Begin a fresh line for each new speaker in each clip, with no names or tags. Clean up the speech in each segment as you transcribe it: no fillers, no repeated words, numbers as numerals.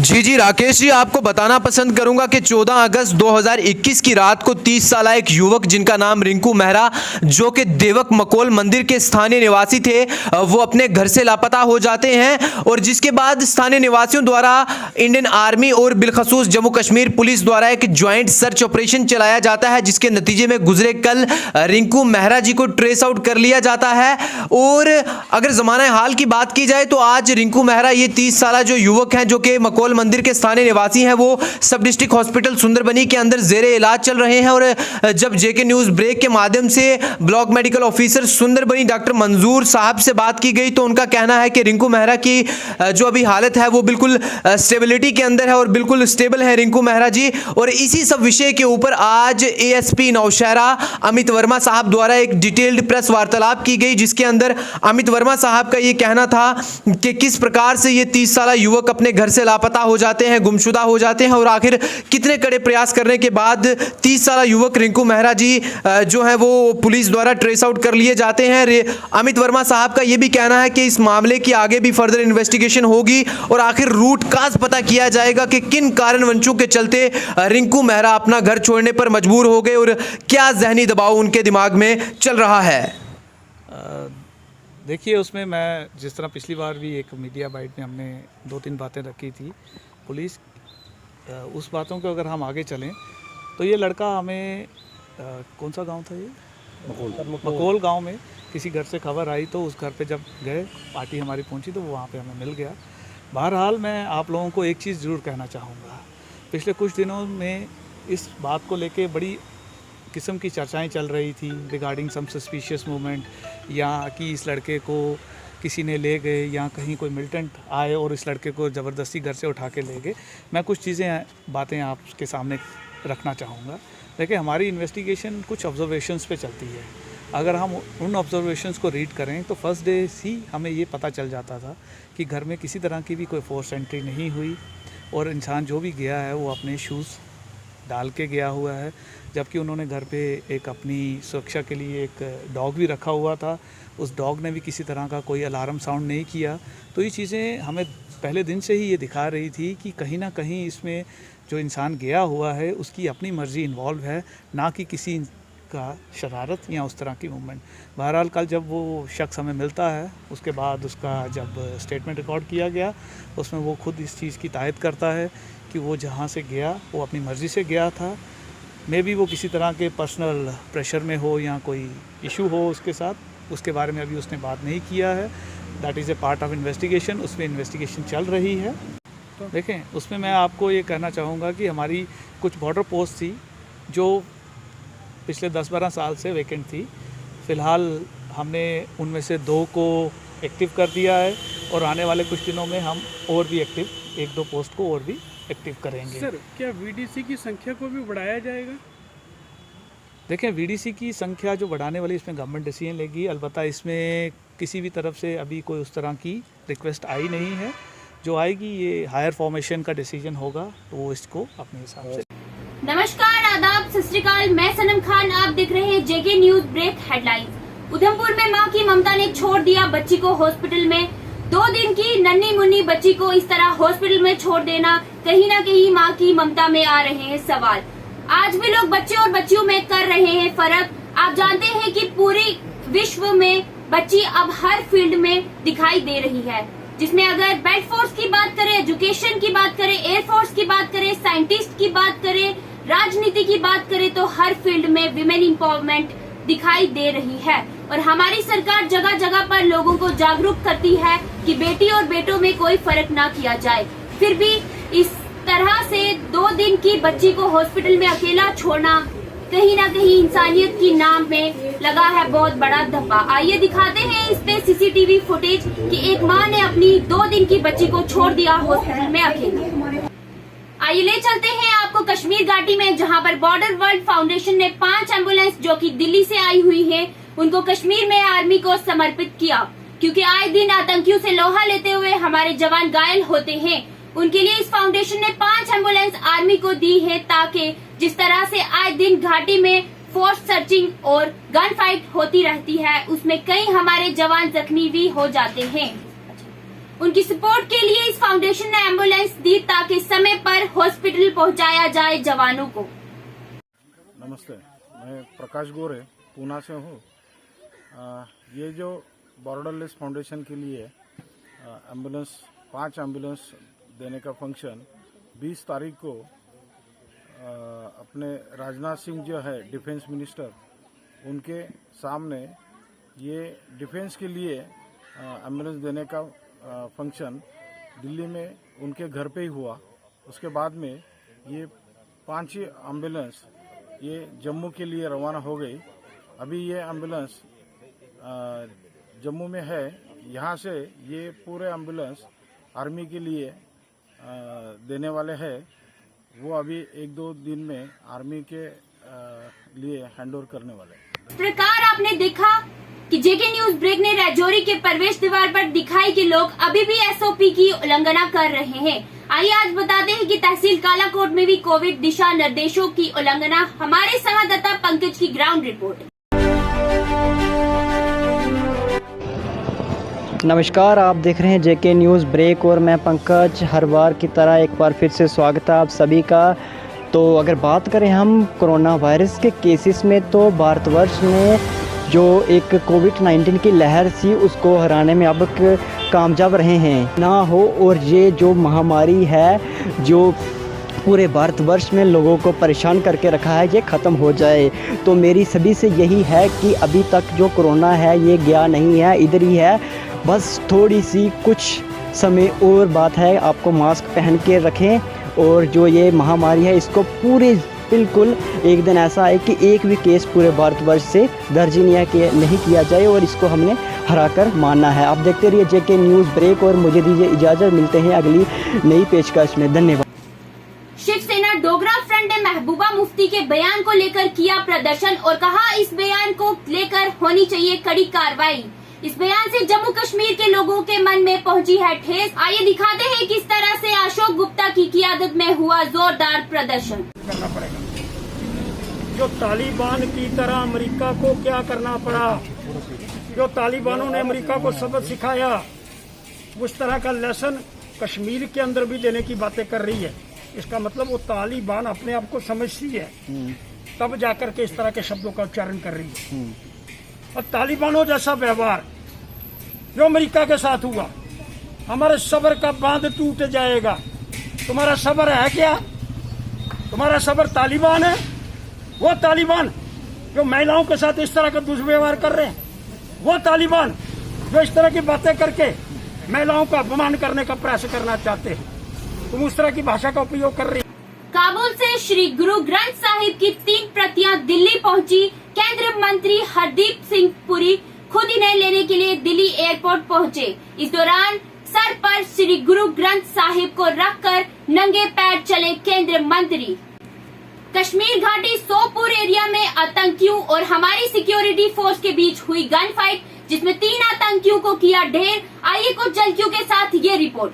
जी राकेश जी, आपको बताना पसंद करूंगा कि 14 अगस्त 2021 की रात को 30 साल एक युवक जिनका नाम रिंकू मेहरा, जो कि देवक मकोल मंदिर के स्थानीय निवासी थे, वो अपने घर से लापता हो जाते हैं। और जिसके बाद स्थानीय निवासियों द्वारा इंडियन आर्मी और बिलखसूस जम्मू कश्मीर पुलिस द्वारा एक ज्वाइंट सर्च ऑपरेशन चलाया जाता है, जिसके नतीजे में गुजरे कल रिंकू मेहरा जी को ट्रेस आउट कर लिया जाता है। और अगर ज़माना हाल की बात की जाए तो आज रिंकू मेहरा, ये 30 साल जो युवक हैं, जो कि मकोल मंदिर के स्थानीय निवासी हैं, वो सब डिस्ट्रिक्ट हॉस्पिटल सुंदरबनी के अंदर जेरे इलाज चल रहे हैं। और जब जेके न्यूज़ ब्रेक के माध्यम से block medical officer Sunderbani doctor Manzoor साहब से बात की गई तो उनका कहना है कि रिंकू मेहरा की जो अभी हालत है वो बिल्कुल स्टेबिलिटी के अंदर है और बिल्कुल स्टेबल है रिंकू मेहरा जी। और इसी सब विषय के ऊपर आज एएसपी नौशहरा अमित वर्मा साहब द्वारा एक डिटेल्ड प्रेस वार्तालाप की गई, जिसके अंदर अमित वर्मा साहब का ये कहना था कि किस प्रकार से ये 30 साल युवक अपने घर से लापता हो जाते हैं, गुमशुदा हो जाते हैं, और आखिर कितने कड़े प्रयास करने के बाद 30 साल युवक रिंकू मेहरा जी जो है वो पुलिस द्वारा ट्रेस आउट कर लिए जाते हैं। अमित वर्मा साहब का ये भी कहना है कि इस मामले की आगे भी फर्दर इन्वेस्टिगेशन होगी और आखिर रूट काज पता किया जाएगा कि किन कारणवंशों के चलते रिंकू मेहरा अपना घर छोड़ने पर मजबूर हो गए और क्या जहनी दबाव उनके दिमाग में चल रहा है।
देखिए, उसमें मैं जिस तरह पिछली बार भी एक मीडिया बाइट में हमने 2-3 बातें रखी थी पुलिस, उस बातों को अगर हम आगे चलें तो ये लड़का हमें कौन सा गांव था ये, मकोल गांव में किसी घर से खबर आई तो उस घर पे जब गए, पार्टी हमारी पहुंची तो वो वहाँ पे हमें मिल गया। बहरहाल मैं आप लोगों को एक चीज़ ज़रूर कहना चाहूँगा, पिछले कुछ दिनों में इस बात को लेके बड़ी किस्म की चर्चाएं चल रही थी रिगार्डिंग सम सस्पिशियस मूवमेंट, या कि इस लड़के को किसी ने ले गए या कहीं कोई मिलिटेंट आए और इस लड़के को ज़बरदस्ती घर से उठा के ले गए। मैं कुछ बातें आपके सामने रखना चाहूँगा। देखिए, हमारी इन्वेस्टिगेशन कुछ ऑब्जर्वेशंस पे चलती है। अगर हम उन ऑब्जर्वेशंस को रीड करें तो फर्स्ट डे ही हमें ये पता चल जाता था कि घर में किसी तरह की भी कोई फोर्स एंट्री नहीं हुई और इंसान जो भी गया है वो अपने शूज़ डाल के गया हुआ है, जबकि उन्होंने घर पे एक अपनी सुरक्षा के लिए एक डॉग भी रखा हुआ था। उस डॉग ने भी किसी तरह का कोई अलार्म साउंड नहीं किया। तो ये चीज़ें हमें पहले दिन से ही ये दिखा रही थी कि कहीं ना कहीं इसमें जो इंसान गया हुआ है उसकी अपनी मर्ज़ी इन्वॉल्व है, ना कि किसी का शरारत या उस तरह की मूवमेंट। बहरहाल कल जब वो शख्स हमें मिलता है, उसके बाद उसका जब स्टेटमेंट रिकॉर्ड किया गया, उसमें वो खुद इस चीज़ की तायद करता है कि वो जहाँ से गया वो अपनी मर्ज़ी से गया था। मे बी वो किसी तरह के पर्सनल प्रेशर में हो या कोई इशू हो उसके साथ, उसके बारे में अभी उसने बात नहीं किया है। That is a part of investigation, उसमें इन्वेस्टिगेशन चल रही है। तो देखें, उसमें मैं आपको ये कहना चाहूँगा कि हमारी कुछ बॉर्डर पोस्ट थी जो पिछले 10-12 साल से वैकेंट थी। फ़िलहाल हमने उनमें से 2 को एक्टिव कर दिया है और आने वाले कुछ दिनों में हम और भी एक्टिव 1-2 पोस्ट को और भी एक्टिव करेंगे।
सर, क्या वीडीसी की संख्या को भी बढ़ाया जाएगा?
देखें, वीडीसी की संख्या जो बढ़ाने वाली, इसमें गवर्नमेंट डिसीजन लेगी। अलबत्ता इसमें किसी भी तरफ से अभी कोई उस तरह की रिक्वेस्ट आई नहीं है। जो आएगी ये हायर फॉर्मेशन का डिसीजन होगा, तो वो इसको अपने हिसाब से।
नमस्कार, आदाब, सत श्री अकाल, मैं सनम खान, आप देख रहे हैं JK news break headlines. Udhampur में मां की ममता ने छोड़ दिया बच्ची को हॉस्पिटल में। 2 दिन की नन्ही मुन्नी बच्ची को इस तरह हॉस्पिटल में छोड़ देना, कहीं ना कहीं मां की ममता में आ रहे हैं सवाल। आज भी लोग बच्चे और बच्चियों में कर रहे हैं फर्क। आप जानते हैं कि पूरे विश्व में बच्ची अब हर फील्ड में दिखाई दे रही है, जिसमें अगर बेड फोर्स की बात करें, एजुकेशन की बात करें, एयरफोर्स की बात करें, साइंटिस्ट की बात करें, राजनीति की बात करें, तो हर फील्ड में विमेन एम्पावरमेंट दिखाई दे रही है। और हमारी सरकार जगह जगह पर लोगों को जागरूक करती है कि बेटी और बेटों में कोई फर्क ना किया जाए। फिर भी इस तरह से 2 दिन की बच्ची को हॉस्पिटल में अकेला छोड़ना कहीं ना कहीं इंसानियत की नाम में लगा है बहुत बड़ा धब्बा। आइए दिखाते हैं इस पे सीसीटीवी फुटेज कि एक मां ने अपनी 2 दिन की बच्ची को छोड़ दिया हॉस्पिटल में अकेला। आइए ले चलते हैं आपको कश्मीर घाटी में, जहां पर बॉर्डर वर्ल्ड फाउंडेशन ने 5 एम्बुलेंस जो कि दिल्ली से आई हुई है, उनको कश्मीर में आर्मी को समर्पित किया, क्योंकि आए दिन आतंकियों से लोहा लेते हुए हमारे जवान घायल होते हैं। उनके लिए इस फाउंडेशन ने 5 एम्बुलेंस आर्मी को दी है, ताकि जिस तरह से आए दिन घाटी में फोर्स सर्चिंग और गन फाइट होती रहती है, उसमें कई हमारे जवान जख्मी भी हो जाते हैं। उनकी सपोर्ट के लिए इस फाउंडेशन ने एम्बुलेंस दी ताकि समय पर हॉस्पिटल पहुंचाया जाए जवानों को।
नमस्ते, मैं प्रकाश गोरे पूना से हूँ। ये जो बॉर्डरलेस फाउंडेशन के लिए एम्बुलेंस 5 एम्बुलेंस देने का फंक्शन 20 तारीख को अपने राजनाथ सिंह जो है डिफेंस मिनिस्टर, उनके सामने ये डिफेंस के लिए एम्बुलेंस देने का फंक्शन दिल्ली में उनके घर पे ही हुआ। उसके बाद में ये 5 एम्बुलेंस ये जम्मू के लिए रवाना हो गई। अभी ये एम्बुलेंस जम्मू में है। यहाँ से ये पूरे एम्बुलेंस आर्मी के लिए देने वाले हैं। वो अभी 1-2 दिन में आर्मी के लिए हैंडओवर करने वाले हैं।
इस प्रकार आपने देखा कि जेके न्यूज ब्रेक ने राजौरी के प्रवेश द्वार पर दिखाई कि लोग अभी भी एसओपी की उल्लंघना कर रहे हैं। आइए आज बताते हैं कि तहसील कालाकोट में भी कोविड दिशा निर्देशों की उल्लंघना। हमारे संवाददाता पंकज की ग्राउंड रिपोर्ट।
नमस्कार, आप देख रहे हैं जेके न्यूज़ ब्रेक और मैं पंकज। हर बार की तरह एक बार फिर से स्वागत है आप सभी का। तो अगर बात करें हम कोरोना वायरस के केसेस में, तो भारतवर्ष में जो एक कोविड-19 की लहर थी उसको हराने में अब कामयाब रहे हैं ना हो, और ये जो महामारी है जो पूरे भारतवर्ष में लोगों को परेशान करके रखा है, ये ख़त्म हो जाए। तो मेरी सभी से यही है कि अभी तक जो कोरोना है ये गया नहीं है, इधर ही है। बस थोड़ी सी कुछ समय और बात है, आपको मास्क पहन के रखें और जो ये महामारी है इसको पूरे बिल्कुल एक दिन ऐसा है कि एक भी केस पूरे भारतवर्ष से दर्ज नहीं किया जाए और इसको हमने हराकर मानना है। आप देखते रहिए जेके न्यूज़ ब्रेक और मुझे दीजिए इजाज़त। मिलते हैं अगली नई पेशकश में। धन्यवाद।
शिवसेना डोगरा फ्रंट ने महबूबा मुफ्ती के बयान को लेकर किया प्रदर्शन और कहा इस बयान को लेकर होनी चाहिए कड़ी कार्रवाई। इस बयान से जम्मू कश्मीर के लोगों के मन में पहुंची है ठेस। आइए दिखाते हैं किस तरह से अशोक गुप्ता की क़ियादत में हुआ जोरदार प्रदर्शन।
करना पड़ेगा। जो तालिबान की तरह अमेरिका को क्या करना पड़ा, जो तालिबानों ने अमेरिका को सबक सिखाया, उस तरह का लेसन कश्मीर के अंदर भी देने की बातें कर रही है। इसका मतलब वो तालिबान अपने आप को समझती है, तब जाकर के इस तरह के शब्दों का उच्चारण कर रही है। और तालिबानों जैसा व्यवहार जो अमेरिका के साथ हुआ, हमारे सब्र का बांध टूट जाएगा। तुम्हारा सब्र है क्या? तुम्हारा सब्र तालिबान है? वो तालिबान जो महिलाओं के साथ इस तरह का दुष्व्यवहार कर रहे हैं, वो तालिबान जो इस तरह की बातें करके महिलाओं का अपमान करने का प्रयास करना चाहते हैं, तुम उस तरह की भाषा का उपयोग कर रही है।
काबुल से श्री गुरु ग्रंथ साहिब की 3 प्रतियां दिल्ली पहुंची। केंद्रीय मंत्री हरदीप सिंह पुरी खुद इन्हें लेने के लिए दिल्ली एयरपोर्ट पहुंचे। इस दौरान सर पर श्री गुरु ग्रंथ साहिब को रखकर नंगे पैर चले केंद्रीय मंत्री। कश्मीर घाटी सोपोर एरिया में आतंकियों और हमारी सिक्योरिटी फोर्स के बीच हुई गन फाइट, जिसमें 3 आतंकियों को किया ढेर। आइए कुछ झलकियों के साथ ये रिपोर्ट।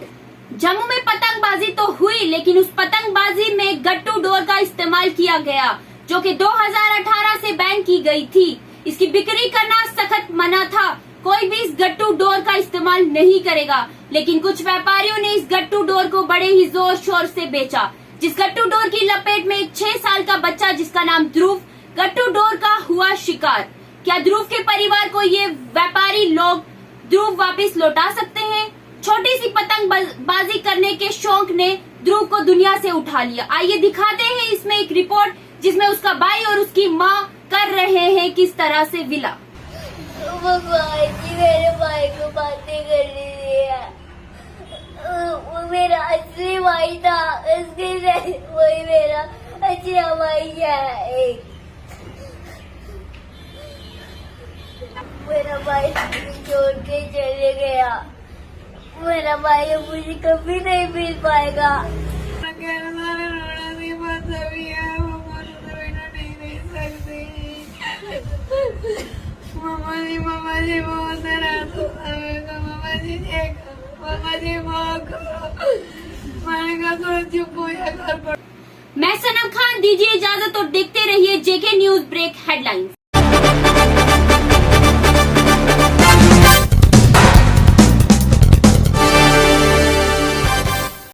जम्मू में पतंगबाजी तो हुई, लेकिन उस पतंगबाजी में गट्टू डोर का इस्तेमाल किया गया, जो कि 2018 से बैन की गई थी। इसकी बिक्री करना सख्त मना था। कोई भी इस गट्टू डोर का इस्तेमाल नहीं करेगा, लेकिन कुछ व्यापारियों ने इस गट्टू डोर को बड़े ही जोर शोर से बेचा। जिस गट्टू डोर की लपेट में एक 6 साल का बच्चा जिसका नाम ध्रुव, गट्टू डोर का हुआ शिकार। क्या ध्रुव के परिवार को ये व्यापारी लोग ध्रुव वापस लौटा सकते हैं? छोटी सी पतंगबाजी करने के शौक ने ध्रुव को दुनिया से उठा लिया। आइए दिखाते हैं इसमें एक रिपोर्ट जिसमें उसका भाई और उसकी माँ कर रहे हैं किस तरह से विला।
मेरे भाई को बातें करने दिया, वो मेरा असली भाई था, उसके वही मेरा अच्छा भाई है। मेरा भाई छोड़ के चले गया। मेरा भाई मुझे कभी नहीं मिल पाएगा।
मामा जी बहुत मामा जी देखो, मामा जी मैंने कहा चुप हो या घर पर।
मैं सनम खान, दीजिए इजाजत और देखते रहिए जेके न्यूज ब्रेक हेडलाइंस।